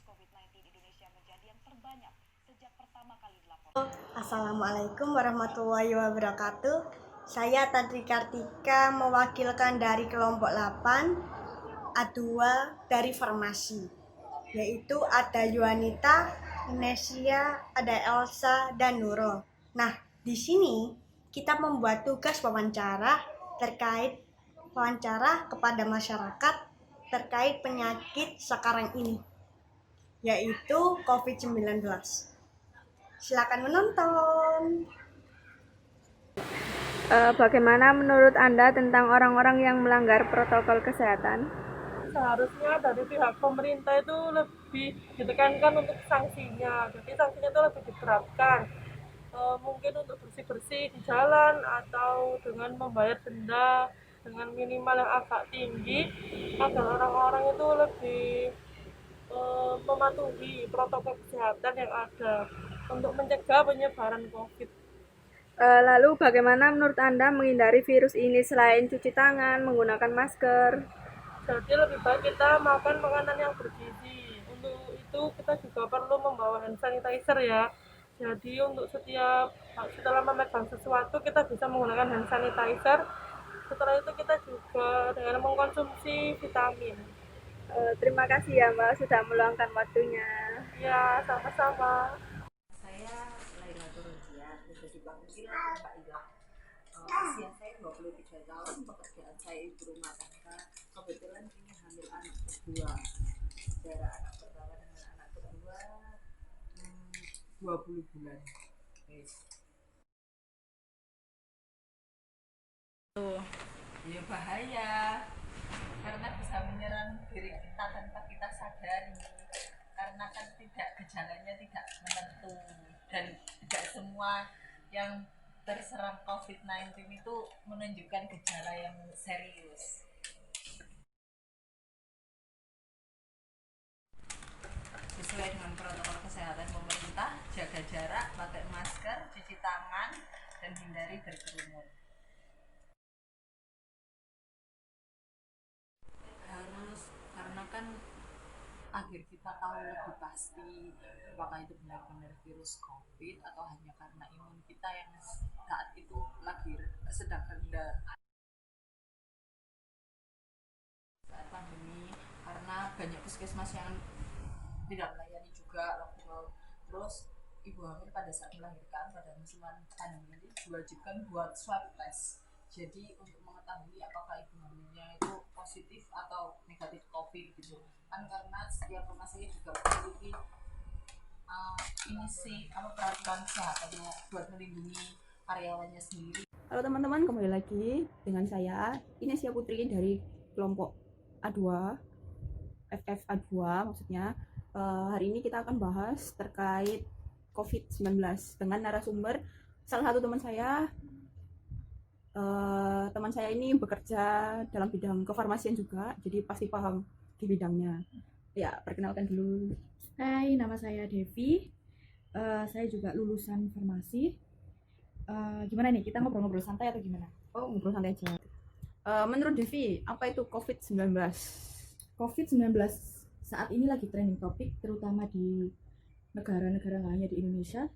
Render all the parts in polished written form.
COVID-19 di Indonesia menjadi yang terbanyak sejak pertama kali dilaporkan. Assalamualaikum warahmatullahi wabarakatuh. Saya Tadri Kartika mewakilkan dari kelompok 8 A2 dari farmasi. Yaitu ada Yuanita, Inesia, ada Elsa, dan Nurul. Nah, di sini kita membuat tugas wawancara kepada masyarakat terkait penyakit sekarang ini, yaitu COVID-19. Silakan menonton. Bagaimana menurut Anda tentang orang-orang yang melanggar protokol kesehatan? Seharusnya dari pihak pemerintah itu lebih ditekankan untuk sanksinya, jadi sanksinya itu lebih diterapkan, mungkin untuk bersih-bersih di jalan atau dengan membayar denda dengan minimal yang agak tinggi agar orang-orang itu lebih mematuhi protokol kesehatan yang ada untuk mencegah penyebaran COVID. Lalu bagaimana menurut Anda menghindari virus ini selain cuci tangan, menggunakan masker? Jadi lebih baik kita makan makanan yang bergizi. Untuk itu kita juga perlu membawa hand sanitizer ya. Jadi untuk setelah memegang sesuatu kita bisa menggunakan hand sanitizer. Setelah itu kita juga dengan mengkonsumsi vitamin. Terima kasih ya Mbak sudah meluangkan waktunya. Ya, sama-sama. Saya Lailatul Roziah, jadi panggilan Pak Ila. Usia saya 23 tahun, pekerjaan saya ibu rumah tangga. Kebetulan ini hamil anak kedua. Jarak anak pertama dengan anak kedua 20 bulan. Ya bahaya, karena bisa menyerang diri kita tanpa kita sadari. Karena kan gejalanya tidak menentu dan tidak semua yang terserang COVID-19 itu menunjukkan gejala yang serius. Sesuai dengan protokol kesehatan pemerintah, jaga jarak, pakai masker, cuci tangan, dan hindari berkerumun. Harus, karena kan akhir kita tahu lebih pasti apakah itu benar-benar virus COVID atau hanya karena imun kita yang saat itu lagi sedang rendah saat pandemi, karena banyak puskesmas yang tidak melayani juga lockdown. Terus ibu hamil pada saat melahirkan pada musim pandemi ini diwajibkan buat swab test. Jadi untuk mengetahui apakah ibu hamilnya itu positif atau negatif COVID gitu kan, karena setiap rumah sakit juga memiliki peraturan kesehatannya buat melindungi karyawannya sendiri. Halo teman-teman, kembali lagi dengan saya Inesia Putri dari kelompok A2 FFA2 maksudnya. Hari ini kita akan bahas terkait COVID-19 dengan narasumber salah satu teman saya. Teman saya ini bekerja dalam bidang kefarmasian juga, jadi pasti paham di bidangnya. Ya, perkenalkan dulu. Hai, nama saya Devi. Saya juga lulusan farmasi. Gimana nih, kita ngobrol-ngobrol santai atau gimana? Oh, ngobrol santai aja. Menurut Devi, apa itu COVID-19? COVID-19 saat ini lagi trending topik, terutama di negara-negara nggak hanya di Indonesia.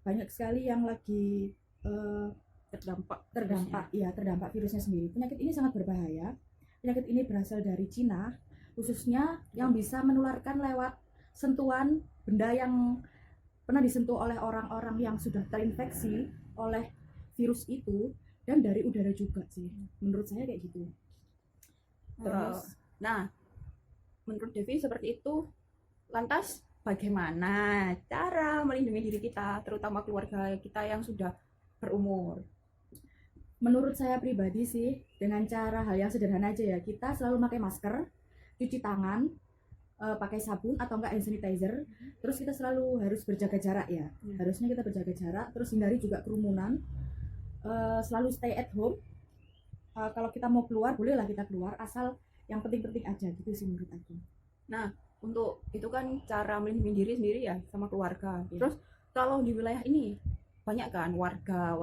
Banyak sekali yang lagi terdampak virusnya sendiri. Penyakit ini sangat berbahaya. Penyakit ini berasal dari Cina, khususnya yang bisa menularkan lewat sentuhan benda yang pernah disentuh oleh orang-orang yang sudah terinfeksi oleh virus itu, dan dari udara juga sih. Menurut saya kayak gitu. Terus, menurut Devi seperti itu. Lantas bagaimana cara melindungi diri kita, terutama keluarga kita yang sudah berumur? Menurut saya pribadi sih, dengan cara hal yang sederhana aja ya, kita selalu pakai masker, cuci tangan, pakai sabun atau enggak hand sanitizer. Terus kita selalu harus berjaga jarak ya. Harusnya kita berjaga jarak, terus hindari juga kerumunan. Selalu stay at home. Kalau kita mau keluar, bolehlah kita keluar, asal yang penting-penting aja gitu sih menurut aku. Nah, untuk itu kan cara melindungi diri sendiri ya sama keluarga. Terus kalau di wilayah ini banyak kan warga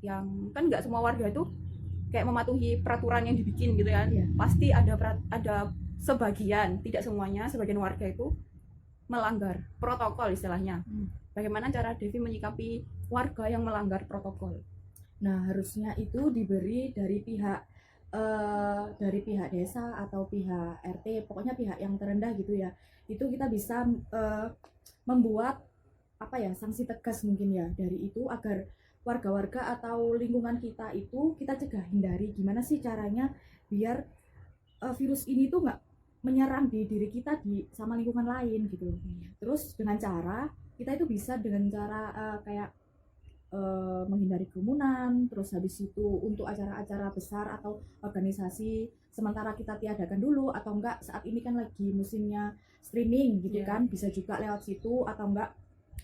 yang kan nggak semua warga itu kayak mematuhi peraturan yang dibikin gitu kan. Pasti ada sebagian, tidak semuanya, sebagian warga itu melanggar protokol istilahnya. Bagaimana cara Devi menyikapi warga yang melanggar protokol? Nah, harusnya itu diberi dari pihak desa atau pihak RT, pokoknya pihak yang terendah gitu ya. Itu kita bisa membuat sanksi tegas mungkin ya dari itu, agar warga-warga atau lingkungan kita itu kita cegah, hindari. Gimana sih caranya biar virus ini tuh nggak menyerang di diri kita sama lingkungan lain gitu. Terus dengan cara kita itu bisa dengan cara menghindari kerumunan, terus habis itu untuk acara-acara besar atau organisasi sementara kita tiadakan dulu, atau enggak saat ini kan lagi musimnya streaming gitu kan, bisa juga lewat situ, atau enggak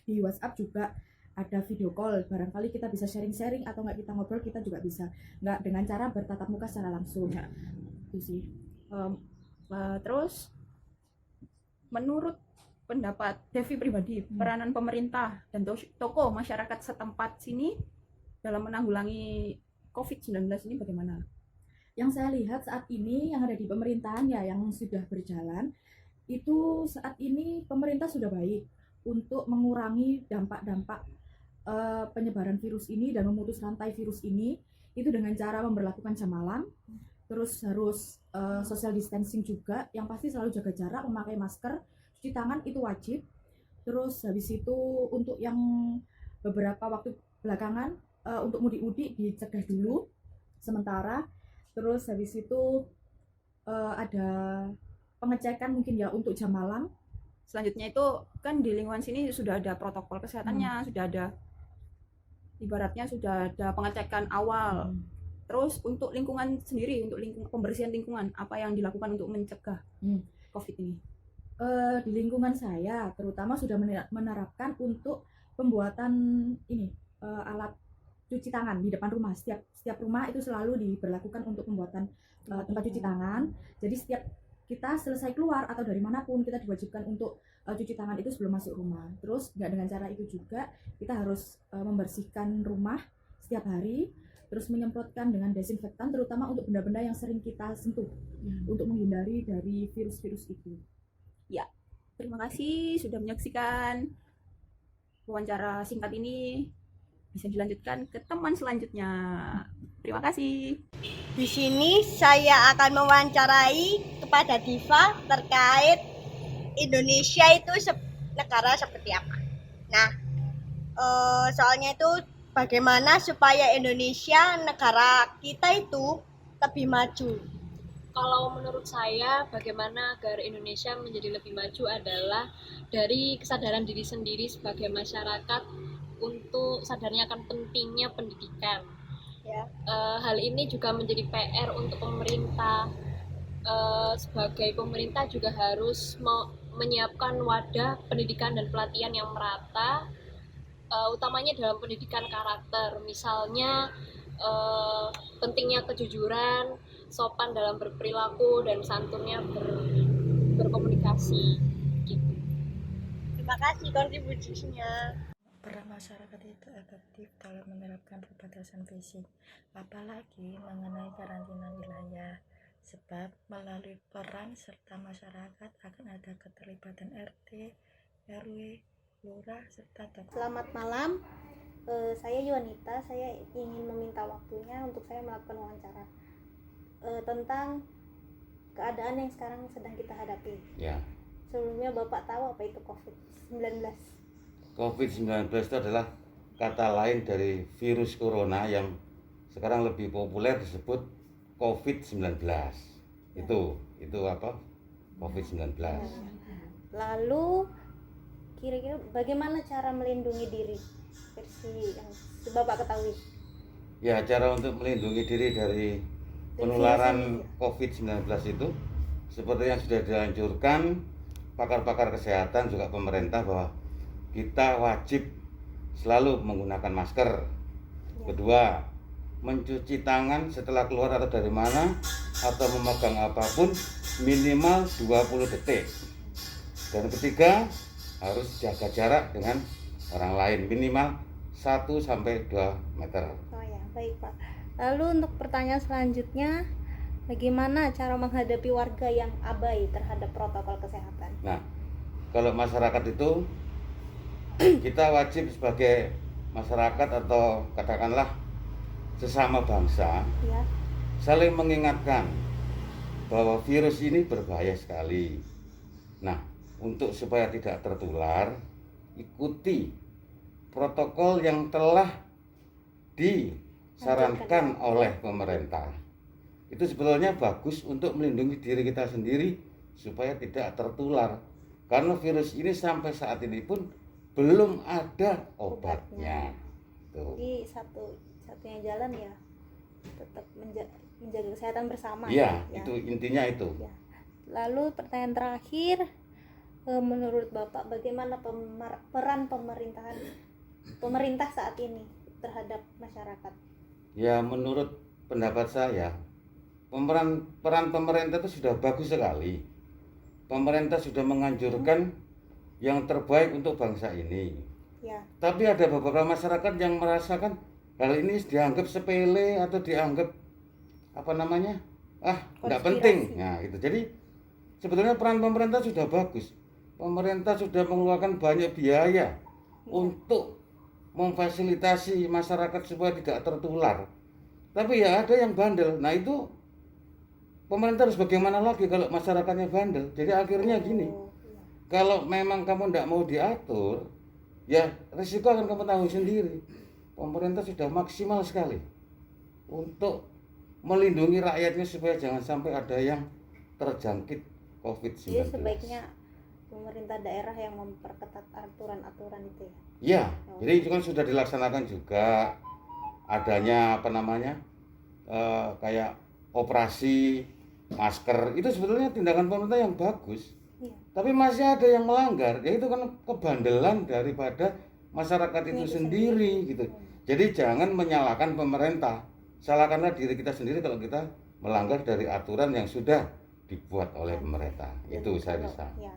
di WhatsApp juga ada video call, barangkali kita bisa sharing-sharing, atau enggak kita ngobrol, kita juga bisa, enggak dengan cara bertatap muka secara langsung. Itu sih. Terus menurut pendapat Devi pribadi, peranan pemerintah dan tokoh masyarakat setempat sini dalam menanggulangi COVID-19 ini bagaimana? Yang saya lihat saat ini yang ada di pemerintahan ya, yang sudah berjalan, itu saat ini pemerintah sudah baik untuk mengurangi dampak-dampak penyebaran virus ini dan memutus rantai virus ini, itu dengan cara memberlakukan jam malam, terus harus social distancing juga, yang pasti selalu jaga jarak, memakai masker, cuci tangan itu wajib. Terus habis itu untuk yang beberapa waktu belakangan untuk mudik-mudik dicegah dulu sementara. Terus habis itu ada pengecekan mungkin ya untuk jam malam. Selanjutnya itu kan di lingkungan sini sudah ada protokol kesehatannya, sudah ada, ibaratnya sudah ada pengecekan awal. Terus untuk lingkungan sendiri, untuk pembersihan lingkungan, apa yang dilakukan untuk mencegah COVID ini? Di lingkungan saya terutama sudah menerapkan untuk pembuatan ini alat cuci tangan di depan rumah. Setiap rumah itu selalu diberlakukan untuk pembuatan tempat cuci tangan. Jadi setiap kita selesai keluar atau dari manapun, kita diwajibkan untuk cuci tangan itu sebelum masuk rumah. Terus dengan cara itu juga kita harus membersihkan rumah setiap hari, terus menyemprotkan dengan desinfektan, terutama untuk benda-benda yang sering kita sentuh untuk menghindari dari virus-virus itu. Ya, terima kasih sudah menyaksikan wawancara singkat ini. Bisa dilanjutkan ke teman selanjutnya. Terima kasih. Di sini saya akan mewawancarai kepada Diva terkait Indonesia itu negara seperti apa. Nah, soalnya itu bagaimana supaya Indonesia, negara kita itu lebih maju. Kalau menurut saya, bagaimana agar Indonesia menjadi lebih maju adalah dari kesadaran diri sendiri sebagai masyarakat untuk sadarnya akan pentingnya pendidikan. Ya. Hal ini juga menjadi PR untuk pemerintah. Sebagai pemerintah juga harus menyiapkan wadah pendidikan dan pelatihan yang merata, utamanya dalam pendidikan karakter. Misalnya pentingnya kejujuran, sopan dalam berperilaku, dan santunnya berkomunikasi gitu. Terima kasih kontribusinya. Peran masyarakat itu efektif dalam menerapkan pembatasan fisik, apalagi mengenai karantina wilayah, sebab melalui peran serta masyarakat akan ada keterlibatan RT, RW, lurah, serta tokoh. Selamat malam, saya Yuanita. Saya ingin meminta waktunya untuk saya melakukan wawancara tentang keadaan yang sekarang sedang kita hadapi. Ya. Sebelumnya Bapak tahu apa itu COVID-19? COVID-19 itu adalah kata lain dari virus corona yang sekarang lebih populer disebut COVID-19. Ya. Itu apa? COVID-19. Lalu kira-kira bagaimana cara melindungi diri versi yang Bapak ketahui? Ya, cara untuk melindungi diri dari penularan COVID-19 itu seperti yang sudah dianjurkan pakar-pakar kesehatan juga pemerintah, bahwa kita wajib selalu menggunakan masker. Kedua, mencuci tangan setelah keluar atau dari mana atau memegang apapun minimal 20 detik. Dan ketiga, harus jaga jarak dengan orang lain minimal 1-2 meter. Oh ya, baik Pak. Lalu untuk pertanyaan selanjutnya, Bagaimana cara menghadapi warga yang abai terhadap protokol kesehatan? Nah, kalau masyarakat itu kita wajib sebagai masyarakat atau katakanlah sesama bangsa Ya, saling mengingatkan bahwa virus ini berbahaya sekali. Nah, untuk supaya tidak tertular, ikuti protokol yang telah disarankan oleh pemerintah. Itu sebetulnya bagus untuk melindungi diri kita sendiri supaya tidak tertular. Karena virus ini sampai saat ini pun belum ada obatnya. Tuh. jadi satunya jalan ya tetap menjaga kesehatan bersama. Iya, ya. itu intinya itu. Ya. Lalu pertanyaan terakhir, menurut Bapak bagaimana peran pemerintah saat ini terhadap masyarakat? Ya, menurut pendapat saya, peran pemerintah itu sudah bagus sekali. Pemerintah sudah menganjurkan yang terbaik untuk bangsa ini. Ya. Tapi ada beberapa masyarakat yang merasakan hal ini dianggap sepele atau dianggap nggak penting. Nah, itu. Jadi sebetulnya peran pemerintah sudah bagus. Pemerintah sudah mengeluarkan banyak biaya untuk memfasilitasi masyarakat supaya tidak tertular. Tapi ya ada yang bandel. Nah, itu pemerintah harus bagaimana lagi kalau masyarakatnya bandel. Jadi akhirnya gini, kalau memang kamu tidak mau diatur, ya risiko akan kamu tanggung sendiri. Pemerintah sudah maksimal sekali untuk melindungi rakyatnya supaya jangan sampai ada yang terjangkit COVID-19. Jadi sebaiknya pemerintah daerah yang memperketat aturan-aturan itu ya? Iya, jadi itu kan sudah dilaksanakan juga adanya kayak operasi masker. Itu sebetulnya tindakan pemerintah yang bagus. Iya. Tapi masih ada yang melanggar, ya itu kan kebandelan daripada masyarakat itu sendiri gitu. Jadi jangan menyalahkan pemerintah, salahkanlah diri kita sendiri kalau kita melanggar dari aturan yang sudah dibuat oleh pemerintah. Itu saya bisa. Ya.